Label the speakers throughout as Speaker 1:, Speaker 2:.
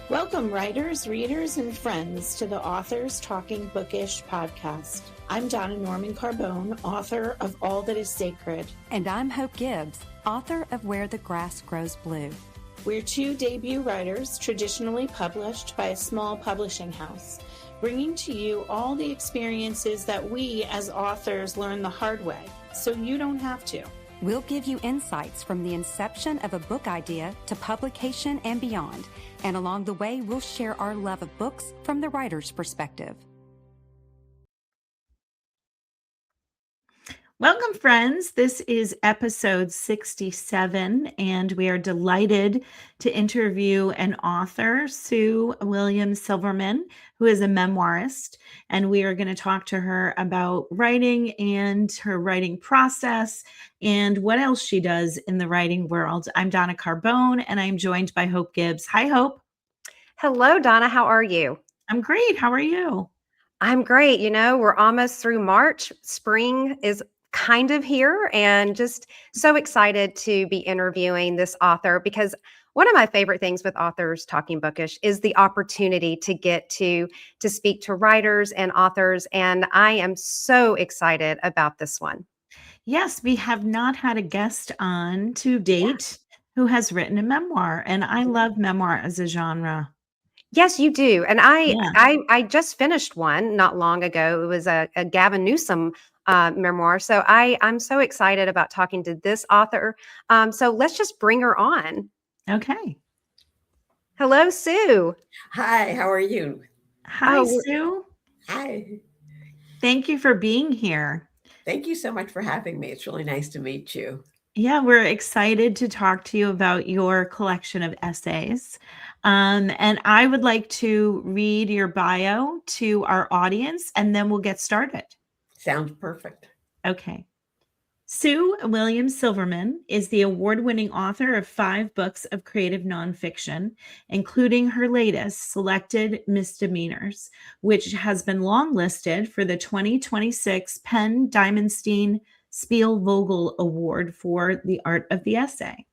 Speaker 1: Welcome, writers, readers, and friends to the Authors Talking Bookish podcast. I'm Donna Norman Carbone, author of All That Is Sacred.
Speaker 2: And I'm Hope Gibbs, author of Where the Grass Grows Blue.
Speaker 1: We're two debut writers traditionally published by a small publishing house, bringing to you all the experiences that we as authors learn the hard way, so you don't have to.
Speaker 2: We'll give you insights from the inception of a book idea to publication and beyond. And along the way, we'll share our love of books from the writer's perspective.
Speaker 1: Welcome, friends. This is episode 67, and we are delighted to interview an author, Sue William Silverman, who is a memoirist, and we are going to talk to her about writing and her writing process and what else she does in the writing world. I'm Donna Carbone, and I'm joined by Hope Gibbs. Hi, Hope.
Speaker 3: Hello, Donna. How are you?
Speaker 1: I'm great. How are you?
Speaker 3: I'm great. You know, we're almost through March. Spring is kind of here, and just so excited to be interviewing this author, because one of my favorite things with Authors Talking Bookish is the opportunity to get to speak to writers and authors, and I am so excited about this one.
Speaker 1: Yes, we have not had a guest on to date who has written a memoir, and I love memoir as a genre.
Speaker 3: Yes, you do. And I just finished one not long ago. It was a Gavin Newsom memoir. So I'm so excited about talking to this author. So let's just bring her on.
Speaker 1: Okay.
Speaker 3: Hello, Sue.
Speaker 4: Hi, how are you?
Speaker 1: Hi, Sue.
Speaker 4: Hi.
Speaker 1: Thank you for being here.
Speaker 4: Thank you so much for having me. It's really nice to meet you.
Speaker 1: Yeah, we're excited to talk to you about your collection of essays. And I would like to read your bio to our audience, and then we'll get started.
Speaker 4: Sounds perfect.
Speaker 1: Okay. Sue William Silverman is the award-winning author of 5 books of creative nonfiction, including her latest, Selected Misdemeanors, which has been longlisted for the 2026 PEN Diamonstein-Spielvogel Award for the art of the essay,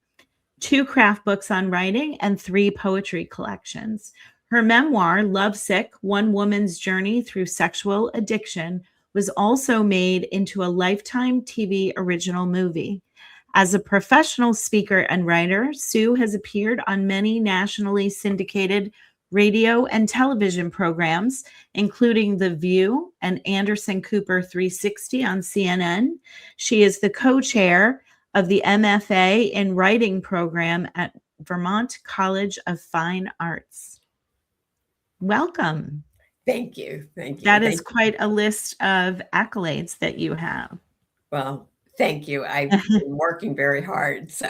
Speaker 1: 2 craft books on writing, and 3 poetry collections. Her memoir, Lovesick: One Woman's Journey Through Sexual Addiction, was also made into a Lifetime TV original movie. As a professional speaker and writer, Sue has appeared on many nationally syndicated radio and television programs, including The View and Anderson Cooper 360 on CNN. She is the co-chair of the MFA in Writing Program at Vermont College of Fine Arts. Welcome.
Speaker 4: Thank you. Thank you.
Speaker 1: That is quite a list of accolades that you have.
Speaker 4: Well, thank you. I've been working very hard, so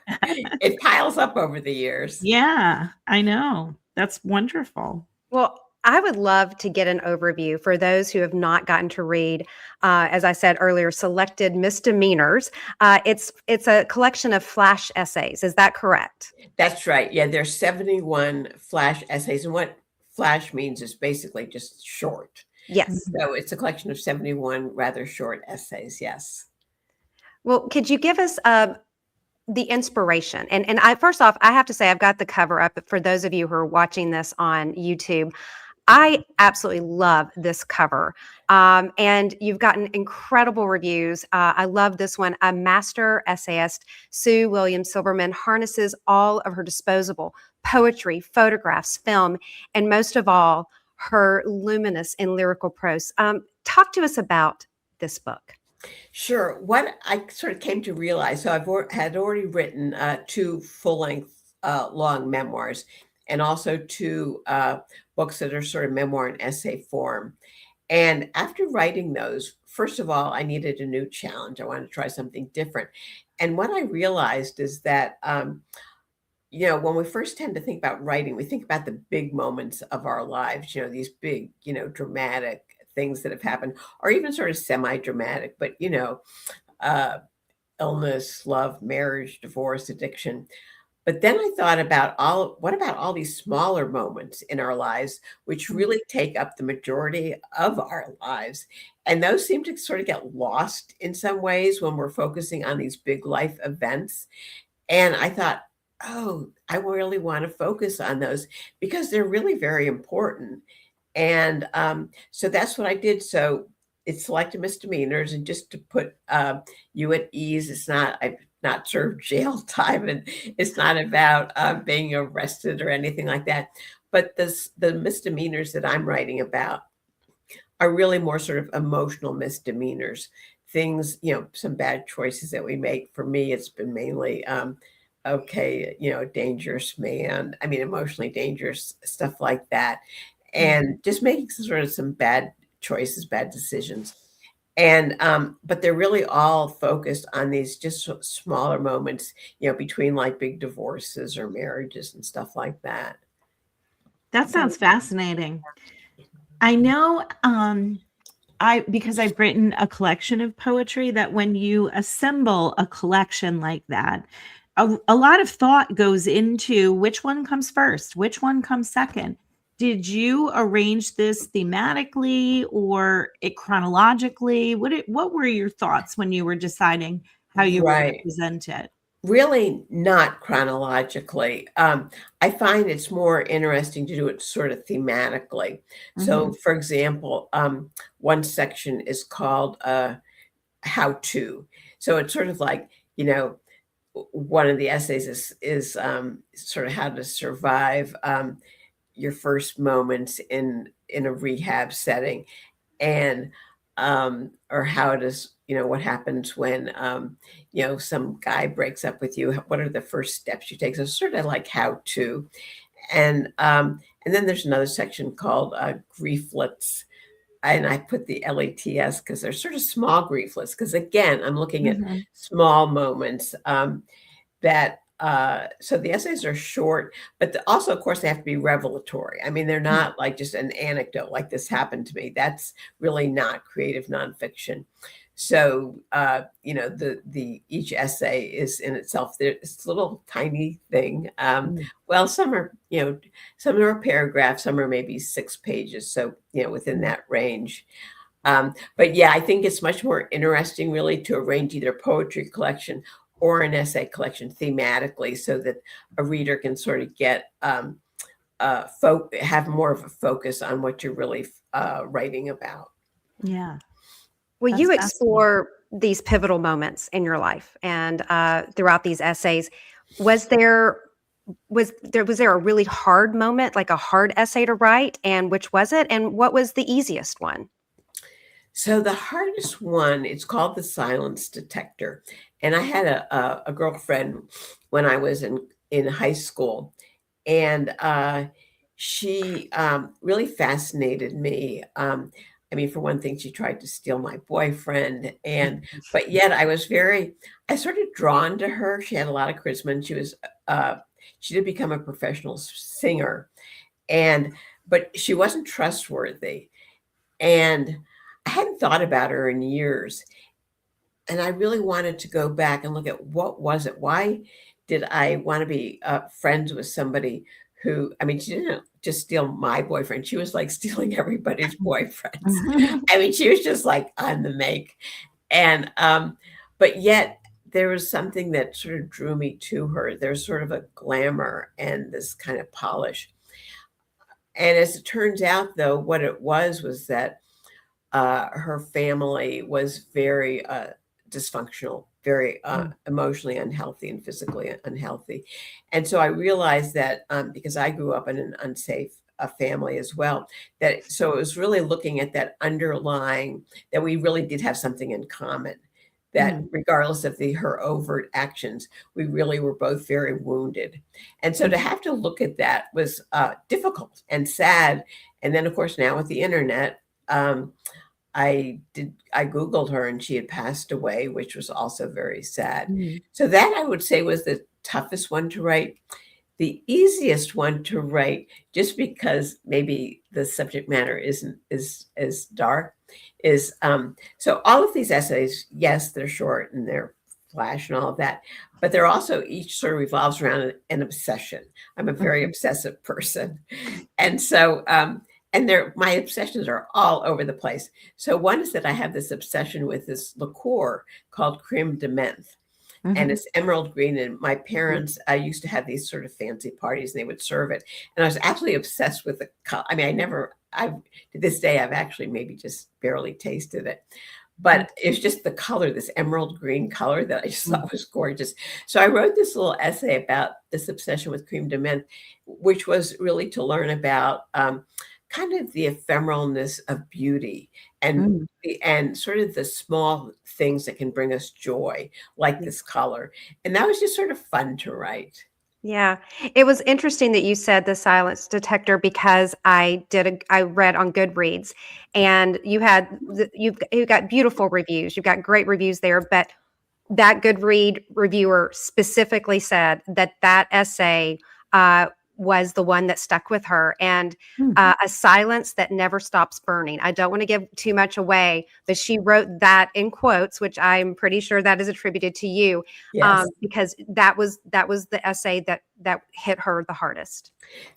Speaker 4: it piles up over the years.
Speaker 1: Yeah, I know. That's wonderful.
Speaker 3: Well, I would love to get an overview for those who have not gotten to read, as I said earlier, Selected Misdemeanors. It's a collection of flash essays. Is that correct?
Speaker 4: That's right. Yeah, there's 71 flash essays, and what flash means is basically just short.
Speaker 3: Yes.
Speaker 4: So it's a collection of 71 rather short essays. Yes.
Speaker 3: Well, could you give us the inspiration? And first off, I have to say I've got the cover up. But for those of you who are watching this on YouTube, I absolutely love this cover. And you've gotten incredible reviews. I love this one. A master essayist, Sue William Silverman, harnesses all of her disposable poetry, photographs, film, and most of all, her luminous and lyrical prose. Talk to us about this book.
Speaker 4: Sure. What I sort of came to realize, so had already written 2 full-length long memoirs, and also 2 books that are sort of memoir and essay form. And after writing those, first of all, I needed a new challenge. I wanted to try something different. And what I realized is that, when we first tend to think about writing, we think about the big moments of our lives, these big, dramatic things that have happened, or even sort of semi-dramatic, but, illness, love, marriage, divorce, addiction. But then I thought about what about all these smaller moments in our lives, which really take up the majority of our lives? And those seem to sort of get lost in some ways when we're focusing on these big life events. And I thought, oh, I really want to focus on those because they're really very important. And so that's what I did. So it's selected misdemeanors, and just to put you at ease, I've not served jail time, and it's not about being arrested or anything like that. But the misdemeanors that I'm writing about are really more sort of emotional misdemeanors, things, some bad choices that we make. For me, it's been mainly, okay, dangerous man. I mean, emotionally dangerous, stuff like that. And just making some bad choices, bad decisions. And, but they're really all focused on these just smaller moments, between like big divorces or marriages and stuff like that.
Speaker 1: That sounds fascinating. I know, because I've written a collection of poetry, that when you assemble a collection like that, a lot of thought goes into which one comes first, which one comes second. Did you arrange this thematically or chronologically? What were your thoughts when you were deciding how you were going to
Speaker 4: Right.
Speaker 1: present it?
Speaker 4: Really not chronologically. I find it's more interesting to do it sort of thematically. So, for example, one section is called "How to." So it's sort of like, one of the essays is sort of how to survive your first moments in a rehab setting, and or how does, what happens when some guy breaks up with you, what are the first steps you take? So sort of like how to. And then there's another section called grieflets, and I put the LETS because they're sort of small grieflets, because again, I'm looking at
Speaker 1: Mhm.
Speaker 4: small moments that so the essays are short, but also, of course, they have to be revelatory. I mean, they're not like just an anecdote like this happened to me. That's really not creative nonfiction. So the each essay is in itself, it's a little tiny thing.
Speaker 1: Mm.
Speaker 4: Well, some are paragraphs, some are maybe 6 pages, so within that range. But yeah, I think it's much more interesting really to arrange either a poetry collection or an essay collection thematically, so that a reader can sort of get have more of a focus on what you're really writing about.
Speaker 1: Yeah,
Speaker 3: Well,
Speaker 1: that's
Speaker 3: you
Speaker 1: fascinating.
Speaker 3: explore these pivotal moments in your life, and throughout these essays, was there was there a really hard moment, like a hard essay to write, and which was it, and what was the easiest one?
Speaker 4: So the hardest one, it's called the silence detector. And I had a girlfriend when I was in high school, and she really fascinated me. I mean, for one thing, she tried to steal my boyfriend, but yet I sort of drawn to her. She had a lot of charisma, and she did become a professional singer, and but she wasn't trustworthy. And I hadn't thought about her in years, and I really wanted to go back and look at what was it? Why did I want to be friends with somebody who, I mean, she didn't just steal my boyfriend. She was like stealing everybody's boyfriends. I mean, she was just like on the make. And, but yet there was something that sort of drew me to her. There's sort of a glamour and this kind of polish. And as it turns out, though, what it was that her family was very dysfunctional, very
Speaker 1: Mm.
Speaker 4: emotionally unhealthy and physically unhealthy. And so I realized that because I grew up in an unsafe family as well, that so it was really looking at that underlying, that we really did have something in common. That
Speaker 1: Mm.
Speaker 4: regardless of her overt actions, we really were both very wounded. And so to have to look at that was difficult and sad. And then, of course, now with the internet, I Googled her, and she had passed away, which was also very sad.
Speaker 1: Mm.
Speaker 4: So that, I would say, was the toughest one to write. The easiest one to write, just because maybe the subject matter isn't as dark, is so all of these essays, yes, they're short and they're flash and all of that, but they're also, each sort of revolves around an obsession. I'm a very
Speaker 1: Mhm.
Speaker 4: obsessive person. And so and my obsessions are all over the place. So one is that I have this obsession with this liqueur called creme de menthe. and it's emerald green. And my parents used to have these sort of fancy parties, and they would serve it. And I was absolutely obsessed with the color. I mean, to this day, I've actually maybe just barely tasted it. But it's just the color, this emerald green color that I just thought was gorgeous. So I wrote this little essay about this obsession with creme de menthe, which was really to learn about kind of the ephemeralness of beauty and sort of the small things that can bring us joy, like this color. And that was just sort of fun to write.
Speaker 3: Yeah, it was interesting that you said the silence detector, because I read on Goodreads, and you've got beautiful reviews. You've got great reviews there, but that Goodread reviewer specifically said that essay was the one that stuck with her, and a silence that never stops burning. I don't want to give too much away, but she wrote that in quotes, which I'm pretty sure that is attributed to you, because that was the essay that hit her the hardest.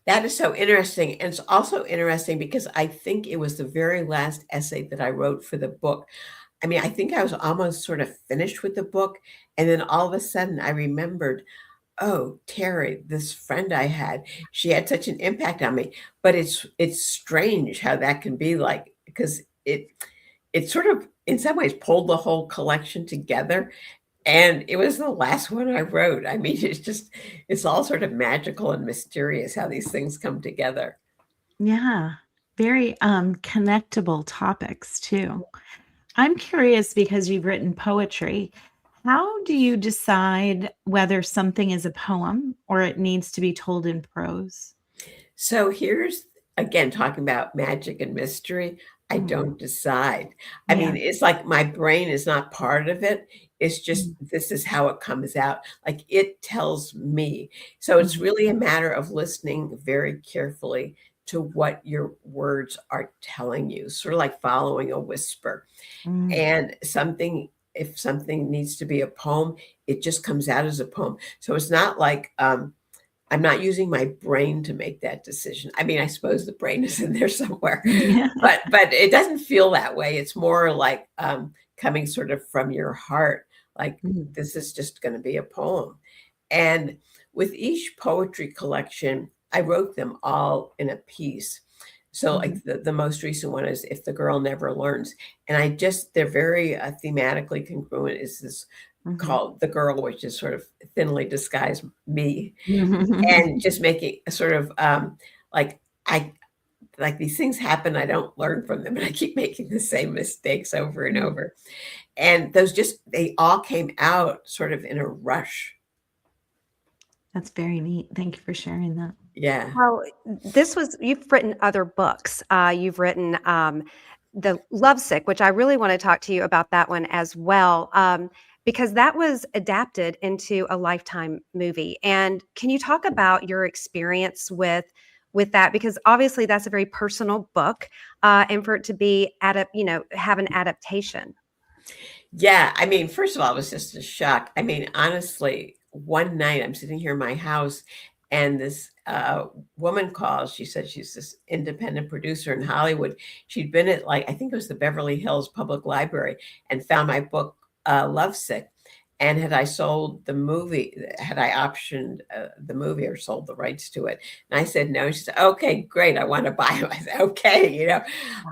Speaker 4: That is so interesting. And it's also interesting because I think it was the very last essay that I wrote for the book. I mean, I think I was almost sort of finished with the book. And then all of a sudden I remembered, oh, Terry, this friend I had, she had such an impact on me. But it's strange how that can be, like, because it sort of in some ways pulled the whole collection together. And it was the last one I wrote. I mean, it's all sort of magical and mysterious how these things come together.
Speaker 1: Yeah. Very connectable topics too. I'm curious, because you've written poetry, how do you decide whether something is a poem or it needs to be told in prose?
Speaker 4: So here's, again, talking about magic and mystery. I don't decide. I
Speaker 1: Yeah.
Speaker 4: mean, it's like my brain is not part of it. It's just, this is how it comes out. Like, it tells me. So it's really a matter of listening very carefully to what your words are telling you, sort of like following a whisper. And if something needs to be a poem, it just comes out as a poem. So it's not like I'm not using my brain to make that decision. I mean, I suppose the brain is in there somewhere,
Speaker 1: Yeah.
Speaker 4: but it doesn't feel that way. It's more like coming sort of from your heart, like this is just going to be a poem. And with each poetry collection, I wrote them all in a piece. So like the most recent one is If the Girl Never Learns. And they're very thematically congruent. Is this called The Girl, which is sort of thinly disguised me, and just making a sort of like these things happen. I don't learn from them, and I keep making the same mistakes over and over. And they all came out sort of in a rush.
Speaker 1: That's very neat. Thank you for sharing that.
Speaker 4: Yeah.
Speaker 3: Well, you've written other books. You've written The Lovesick, which I really want to talk to you about that one as well, because that was adapted into a Lifetime movie. And can you talk about your experience with that? Because obviously that's a very personal book, and for it to be have an adaptation.
Speaker 4: Yeah. I mean, first of all, it was just a shock. I mean, honestly, one night I'm sitting here in my house, and this woman calls. She said she's this independent producer in Hollywood. She'd been at, like, I think it was the Beverly Hills Public Library, and found my book, Lovesick. And had I sold the movie, had I optioned the movie or sold the rights to it? And I said no. She said, okay, great, I want to buy it. I said, okay,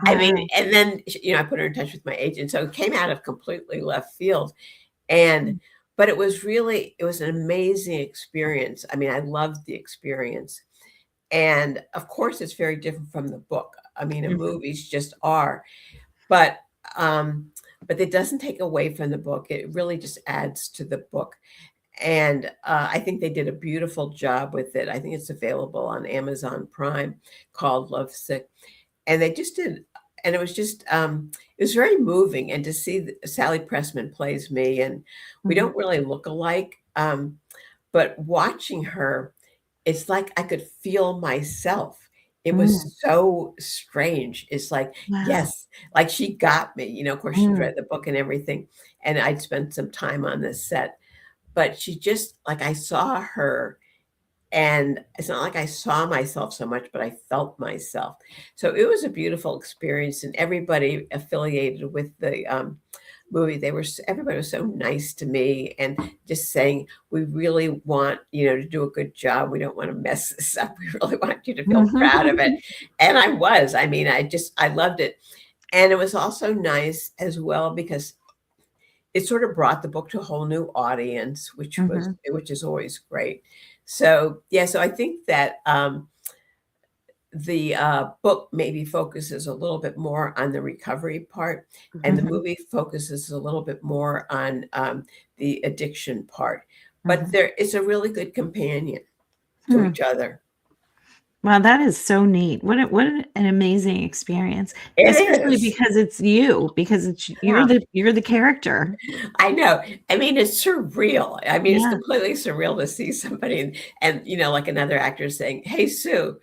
Speaker 4: I mean, and then, I put her in touch with my agent. So it came out of completely left field. But it was an amazing experience. I mean, I loved the experience. And of course, it's very different from the book. I mean, the movies just are. But it doesn't take away from the book. It really just adds to the book. And I think they did a beautiful job with it. I think it's available on Amazon Prime, called Lovesick. And they just did. And it was just, it was very moving. And to see Sally Pressman plays me, and we don't really look alike. But watching her, it's like I could feel myself. It was so strange. It's like,
Speaker 1: Wow.
Speaker 4: yes, like she got me, of course, she'd read the book and everything. And I'd spent some time on this set. But she just, like, I saw her. And it's not like I saw myself so much, but I felt myself. So it was a beautiful experience, and everybody affiliated with the movie, everybody was so nice to me and just saying, we really want, to do a good job. We don't want to mess this up. We really want you to feel proud of it. And I was, I mean, I loved it. And it was also nice as well because it sort of brought the book to a whole new audience, which is always great. So, yeah, so I think that the book maybe focuses a little bit more on the recovery part, and the movie focuses a little bit more on the addiction part. But there is a really good companion to each other.
Speaker 1: Wow, that is so neat. What an amazing experience.
Speaker 4: It
Speaker 1: Especially
Speaker 4: is.
Speaker 1: because it's you, because it's you're the character.
Speaker 4: I know. I mean, it's surreal. I mean, it's
Speaker 1: Yeah.
Speaker 4: completely surreal to see somebody and like another actor saying, "Hey, Sue."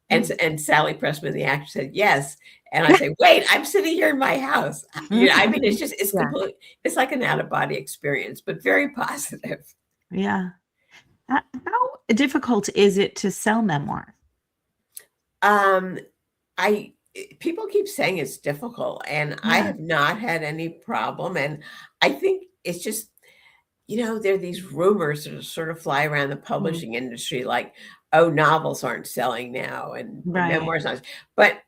Speaker 4: And Sally Pressman, the actor, said, "Yes." And I say, "Wait, I'm sitting here in my house." I mean, it's complete. It's like an out-of-body experience, but very positive.
Speaker 1: Yeah. How difficult is it to sell memoir?
Speaker 4: People keep saying it's difficult, and I have not had any problem. And I think it's just, there are these rumors that sort of fly around the publishing industry, like, oh, novels aren't selling now, and memoirs not. But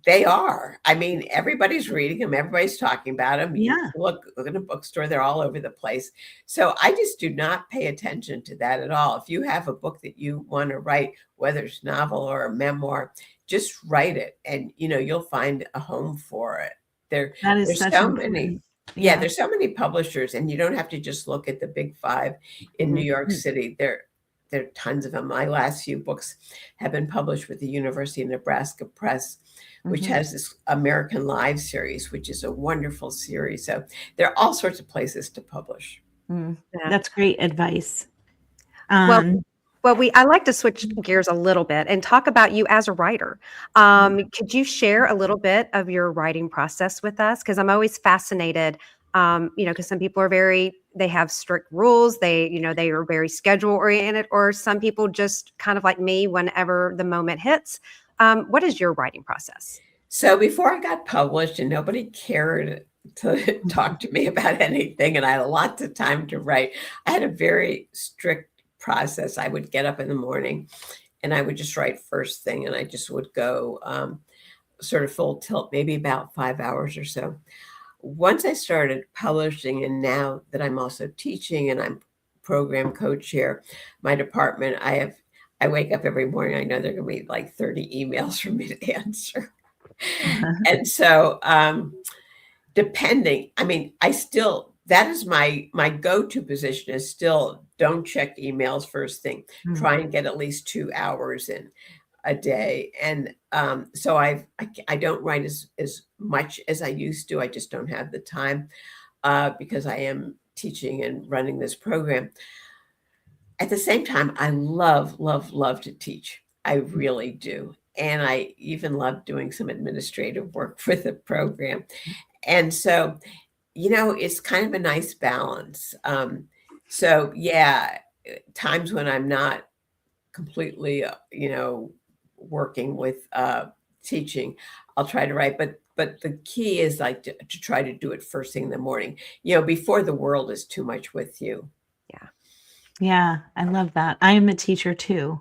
Speaker 4: they are. I mean, everybody's reading them. Everybody's talking about them.
Speaker 1: Yeah.
Speaker 4: Look in a bookstore, they're all over the place. So I just do not pay attention to that at all. If you have a book that you want to write, whether it's novel or a memoir, just write it, and you'll find a home for it. There's so many. Yeah, there's so many publishers, and you don't have to just look at the big five in New York City. There are tons of them. My last few books have been published with the University of Nebraska Press, which has this American Live series, which is a wonderful series. So there are all sorts of places to publish.
Speaker 1: That's great advice.
Speaker 3: I like to switch gears a little bit and talk about you as a writer. Could you share a little bit of your writing process with us? Because I'm always fascinated, because some people they have strict rules. They are very schedule oriented, or some people just kind of like me, whenever the moment hits. What is your writing process?
Speaker 4: So before I got published and nobody cared to talk to me about anything, and I had lots of time to write, I had a very strict process. I would get up in the morning and I would just write first thing, and I just would go sort of full tilt, maybe about 5 hours or so. Once I started publishing, and now that I'm also teaching and I'm program co-chair, my department, I wake up every morning, I know there are going to be like 30 emails for me to answer. And so depending, I mean, that is my go-to position is still don't check emails first thing. Try and get at least 2 hours in a day. And so I don't write as much as I used to. I just don't have the time because I am teaching and running this program. At the same time, I love, love, love to teach. I really do. And I even love doing some administrative work for the program. And so it's kind of a nice balance. So yeah, times when I'm not completely, working with teaching, I'll try to write. But the key is like to try to do it first thing in the morning, before the world is too much with you.
Speaker 1: Yeah, I love that. I am a teacher too.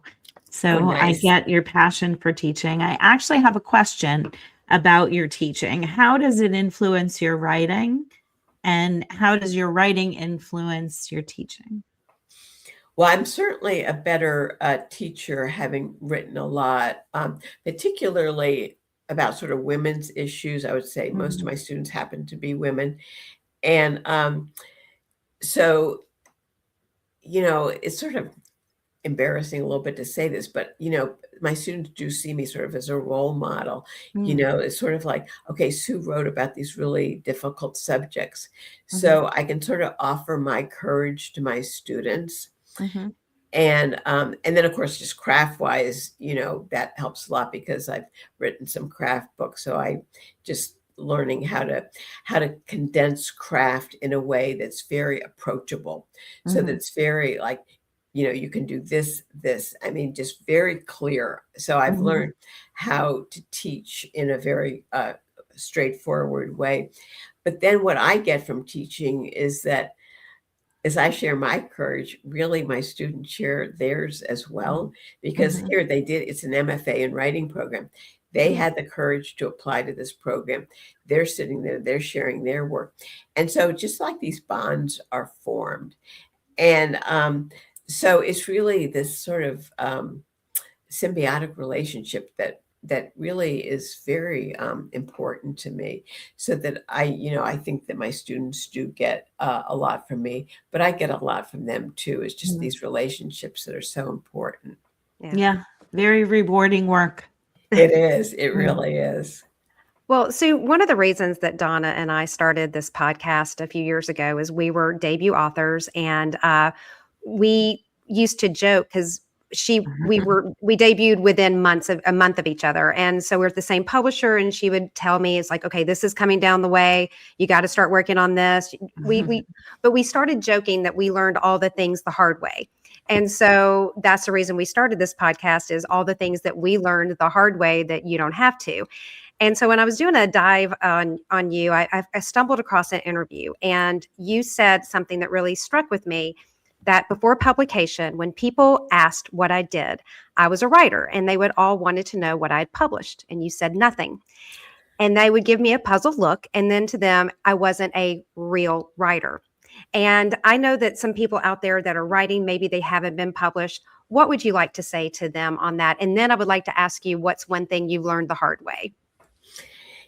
Speaker 1: So I get your passion for teaching. I actually have a question about your teaching. How does it influence your writing? And how does your writing influence your teaching?
Speaker 4: Well, I'm certainly a better teacher, having written a lot, particularly about sort of women's issues. I would say most of my students happen to be women. And so, it's sort of embarrassing a little bit to say this, but my students do see me sort of as a role model. It's sort of like, okay, Sue wrote about these really difficult subjects, so I can sort of offer my courage to my students. And then of course, just craft wise, that helps a lot because I've written some craft books, so I just learning how to condense craft in a way that's very approachable, so that's very like, you can do this, I mean, just very clear. So I've learned how to teach in a very straightforward way. but then what I get from teaching is that as I share my courage, really my students share theirs as well, because
Speaker 1: Mhm.
Speaker 4: here it's an MFA in writing program. They
Speaker 1: Mhm.
Speaker 4: had the courage to apply to this program. They're sitting there, they're sharing their work. And so just like these bonds are formed. And so it's really this sort of symbiotic relationship that really is very important to me, so that I think that my students do get a lot from me, but I get a lot from them too. It's just
Speaker 1: Mhm.
Speaker 4: these relationships that are so important.
Speaker 1: Yeah, very rewarding work.
Speaker 4: It is. It
Speaker 1: Mm.
Speaker 4: really is.
Speaker 3: Well, Sue, one of the reasons that Donna and I started this podcast a few years ago is we were debut authors, and we used to joke because we debuted within a month of each other, and so we're at the same publisher, and she would tell me, it's like, okay, this is coming down the way, you got to start working on this. But we started joking that we learned all the things the hard way. And so that's the reason we started this podcast, is all the things that we learned the hard way that you don't have to. And so when I was doing a dive on you, I stumbled across an interview, and you said something that really struck with me, that before publication, when people asked what I did, I was a writer, and they would all wanted to know what I'd published. And you said nothing. And they would give me a puzzled look. And then to them, I wasn't a real writer. And I know that some people out there that are writing, maybe they haven't been published. What would you like to say to them on that? And then I would like to ask you, what's one thing you learned the hard way?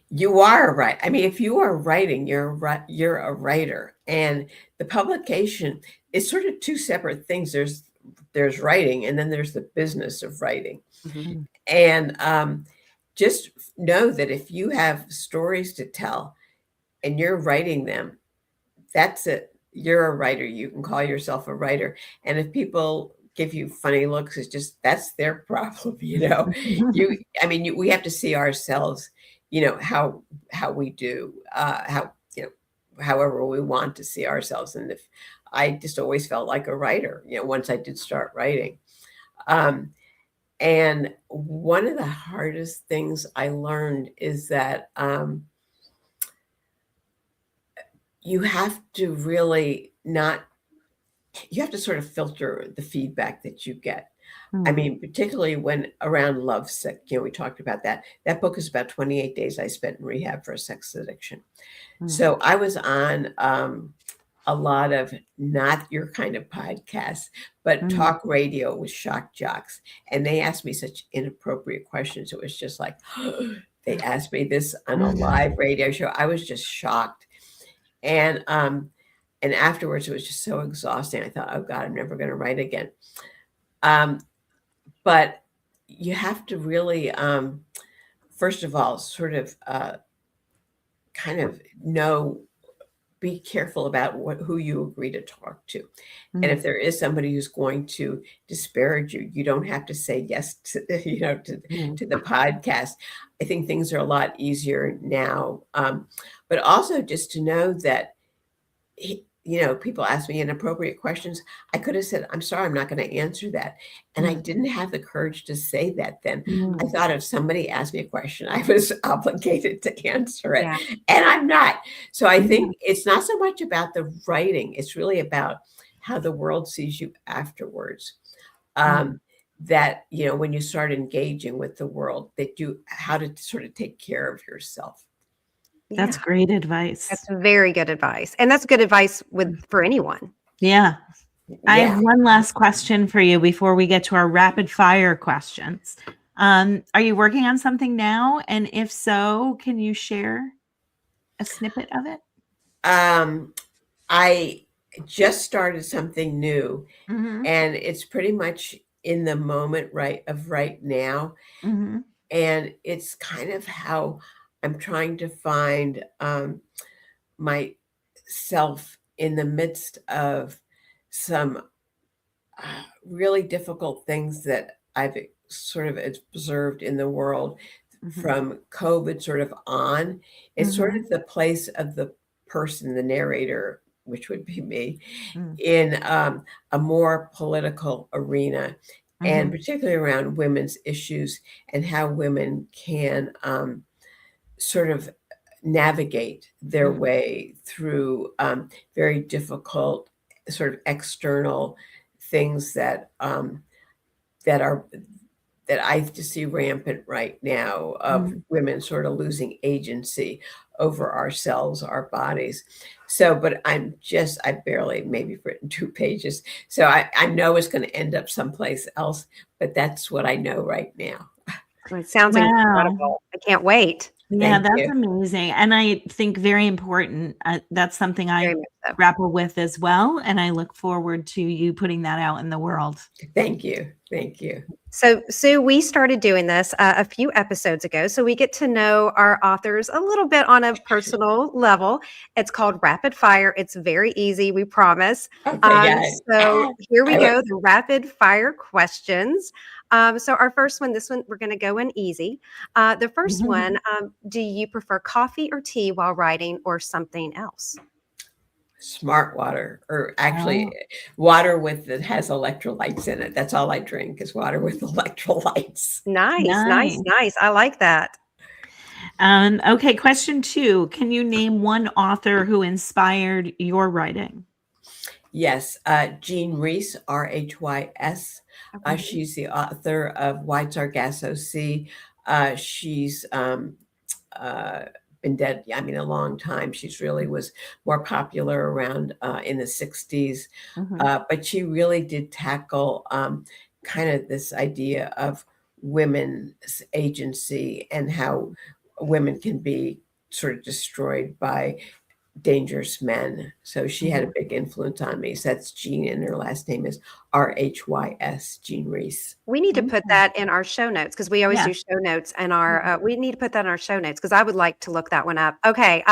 Speaker 4: You are right. I mean, if you are writing, you're a writer, and the publication is sort of two separate things. There's writing, and then there's the business of writing.
Speaker 3: Mhm.
Speaker 4: And just know that if you have stories to tell and you're writing them, that's it. You're a writer. You can call yourself a writer. And if people give you funny looks, that's their problem. We have to see ourselves, how we do, however we want to see ourselves. And if I just always felt like a writer, once I did start writing. And one of the hardest things I learned is that you have to sort of filter the feedback that you get. I mean, particularly when around Lovesick, we talked about that. That book is about 28 days I spent in rehab for a sex addiction. So I was on a lot of not your kind of podcasts, but talk radio with shock jocks. And they asked me such inappropriate questions. It was just like, they asked me this on a live radio show. I was just shocked. And afterwards, it was just so exhausting. I thought, oh God, I'm never going to write again. But you have to really, first of all, sort of kind of be careful about who you agree to talk to. And if there is somebody who's going to disparage you, you don't have to say yes to the podcast. I think things are a lot easier now. But also just to know that, people ask me inappropriate questions. I could have said, I'm sorry, I'm not going to answer that. And I didn't have the courage to say that then. I thought if somebody asked me a question, I was obligated to answer it.
Speaker 3: Yeah.
Speaker 4: And I'm not. So I think it's not so much about the writing. It's really about how the world sees you afterwards. That, when you start engaging with the world, how to sort of take care of yourself.
Speaker 1: That's great advice.
Speaker 3: That's very good advice. And that's good advice for anyone.
Speaker 1: Yeah. I have one last question for you before we get to our rapid fire questions. Are you working on something now? And if so, can you share a snippet of it?
Speaker 4: I just started something new, and it's pretty much in the moment right now. And it's kind of how I'm trying to find myself in the midst of some really difficult things that I've sort of observed in the world from COVID sort of on. It's sort of the place of the person, the narrator, which would be me, in a more political arena, and particularly around women's issues and how women can sort of navigate their way through very difficult sort of external things that I just see rampant right now of women sort of losing agency over ourselves, our bodies. So, but I barely maybe written 2 pages. So I know it's going to end up someplace else, but that's what I know right now.
Speaker 3: It sounds incredible. I can't wait.
Speaker 1: Yeah,
Speaker 4: Thank
Speaker 1: that's
Speaker 4: you.
Speaker 1: amazing. And I think very important. That's something I
Speaker 3: Very much so.
Speaker 1: grapple with as well. And I look forward to you putting that out in the world.
Speaker 4: Thank you. Thank you.
Speaker 3: So, Sue, we started doing this a few episodes ago, so we get to know our authors a little bit on a personal level. It's called Rapid Fire. It's very easy, we promise.
Speaker 4: Okay,
Speaker 3: So here we go, the rapid fire questions. So our first one, this one, we're going to go in easy. The first one, do you prefer coffee or tea while writing, or something else?
Speaker 4: Smart water, or actually water that has electrolytes in it. That's all I drink, is water with electrolytes.
Speaker 3: Nice. I like that.
Speaker 1: Okay, question 2. Can you name one author who inspired your writing?
Speaker 4: Yes, Jean Rhys, Rhys.
Speaker 3: Okay.
Speaker 4: She's the author of Wide Sargasso Sea. She's been dead, a long time. She's really was more popular around in the 60s. But she really did tackle kind of this idea of women's agency and how women can be sort of destroyed by dangerous men. So she had a big influence on me. So that's Jean, and her last name is Rhys, Jean Rhys.
Speaker 3: We need to put that in our show notes, because we always do show notes, and we need to put that in our show notes, because I would like to look that one up. Okay.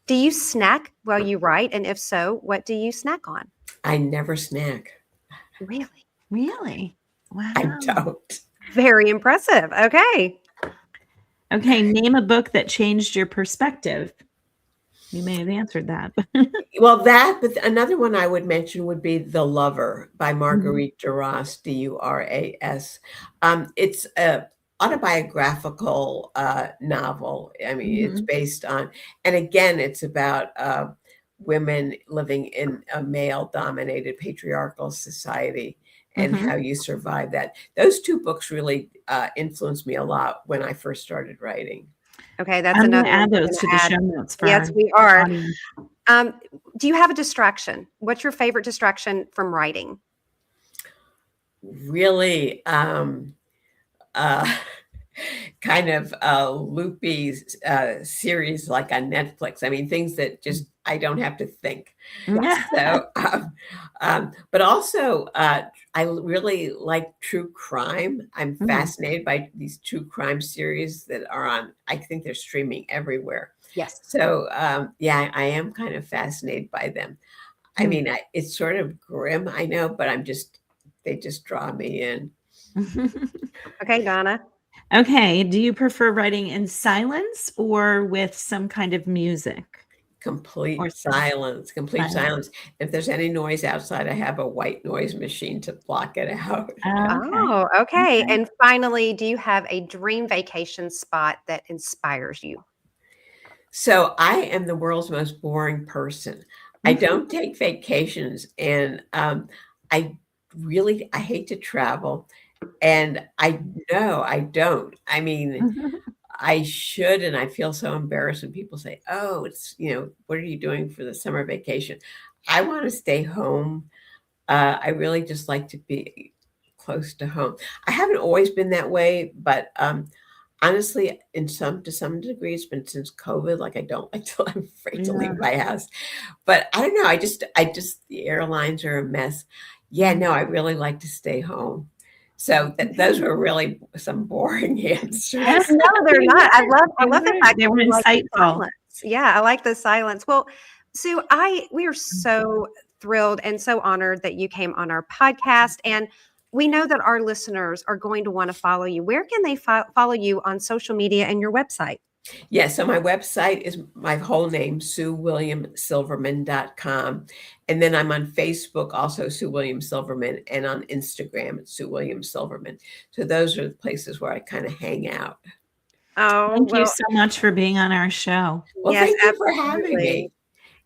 Speaker 3: Do you snack while you write? And if so, what do you snack on?
Speaker 4: I never snack.
Speaker 1: Really? Wow.
Speaker 4: I don't.
Speaker 3: Very impressive. Okay.
Speaker 1: Name a book that changed your perspective. You may have answered that.
Speaker 4: Well, but another one I would mention would be The Lover by Marguerite Duras, Duras. It's a autobiographical novel. It's based on, and again, it's about women living in a male-dominated patriarchal society and how you survive that. Those 2 books really influenced me a lot when I first started writing.
Speaker 3: Okay, that's
Speaker 1: I'm
Speaker 3: another
Speaker 1: going to add
Speaker 3: one
Speaker 1: those to the show notes.
Speaker 3: Yes, we are. Do you have a distraction? What's your favorite distraction from writing?
Speaker 4: Really, kind of loopy series like on Netflix. Things that just I don't have to think. So, but also I really like true crime. I'm fascinated by these true crime series that are on. I think they're streaming everywhere.
Speaker 3: Yes.
Speaker 4: So I am kind of fascinated by them. It's sort of grim, I know, but they just draw me in.
Speaker 3: Okay, Donna.
Speaker 1: Okay. Do you prefer writing in silence or with some kind of music?
Speaker 4: Complete silence. If there's any noise outside, I have a white noise machine to block it out.
Speaker 3: Oh, okay. And finally, do you have a dream vacation spot that inspires you?
Speaker 4: So I am the world's most boring person. I don't take vacations, and I hate to travel, and I know I don't. I should, and I feel so embarrassed when people say, "Oh, it's, what are you doing for the summer vacation?" I want to stay home. I really just like to be close to home. I haven't always been that way, but honestly, to some degree, it's been since COVID. Like, I don't like to, I'm afraid to leave my house. But I don't know. I just, the airlines are a mess. Yeah, no, I really like to stay home. So those were really some boring answers.
Speaker 3: No, they're not. I love the fact
Speaker 1: they
Speaker 3: that
Speaker 1: were
Speaker 3: you like the
Speaker 1: insightful.
Speaker 3: silence. Yeah, I like the silence. Well, Sue, we are so thrilled and so honored that you came on our podcast, and we know that our listeners are going to want to follow you. Where can they follow you on social media and your website?
Speaker 4: Yeah, so my website is my whole name, SueWilliamSilverman.com. And then I'm on Facebook, also Sue William Silverman, and on Instagram, it's Sue William Silverman. So those are the places where I kind of hang out.
Speaker 3: Oh,
Speaker 1: Thank you
Speaker 3: well,
Speaker 1: so much for being on our show.
Speaker 4: Well,
Speaker 3: yes,
Speaker 4: thank you for having
Speaker 3: absolutely.
Speaker 4: me.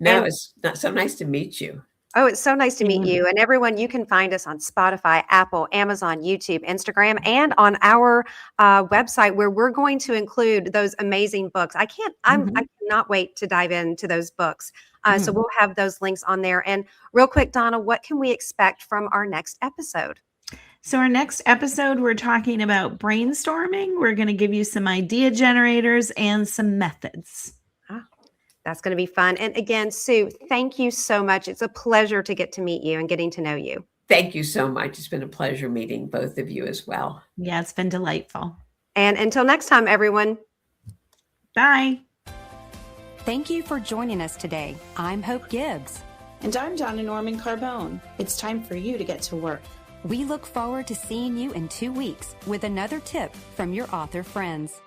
Speaker 4: No,
Speaker 3: And
Speaker 4: it's not so nice to meet you.
Speaker 3: oh, it's so nice to meet
Speaker 1: Yeah.
Speaker 3: you. And everyone, you can find us on Spotify, Apple, Amazon, YouTube, Instagram, and on our website where we're going to include those amazing books. I cannot wait to dive into those books. So we'll have those links on there. And real quick, Donna, what can we expect from our next episode?
Speaker 1: So our next episode, we're talking about brainstorming. We're going to give you some idea generators and some methods.
Speaker 3: That's going to be fun. And again, Sue, thank you so much. It's a pleasure to get to meet you and getting to know you.
Speaker 4: Thank you so much. It's been a pleasure meeting both of you as well.
Speaker 1: Yeah, it's been delightful.
Speaker 3: And until next time, everyone.
Speaker 1: Bye.
Speaker 2: Thank you for joining us today. I'm Hope Gibbs.
Speaker 5: And I'm Donna Norman Carbone. It's time for you to get to work.
Speaker 2: We look forward to seeing you in 2 weeks with another tip from your author friends.